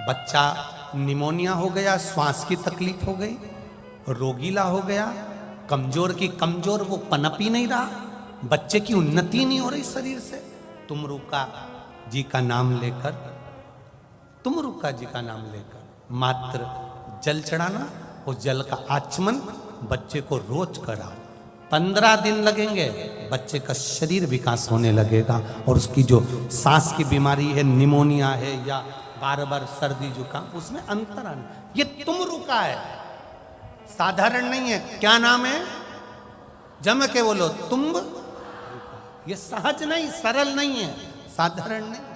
बच्चा निमोनिया हो गया, श्वास की तकलीफ हो गई, रोगीला हो गया, कमजोर की कमजोर, वो पनप ही नहीं रहा, बच्चे की उन्नति नहीं हो रही शरीर से। तुमरुका जी का नाम लेकर, तुमरुका जी का नाम लेकर मात्र जल चढ़ाना, उस जल का आचमन बच्चे को रोज कराओ। 15 दिन लगेंगे, बच्चे का शरीर विकास होने लगेगा और उसकी जो सांस की बीमारी है, निमोनिया है या बार बार सर्दी जुकाम, उसमें अंतर आना। ये तुमरुका है, साधारण नहीं है। क्या नाम है? जम के बोलो, तुम। ये सहज नहीं, सरल नहीं है, साधारण नहीं।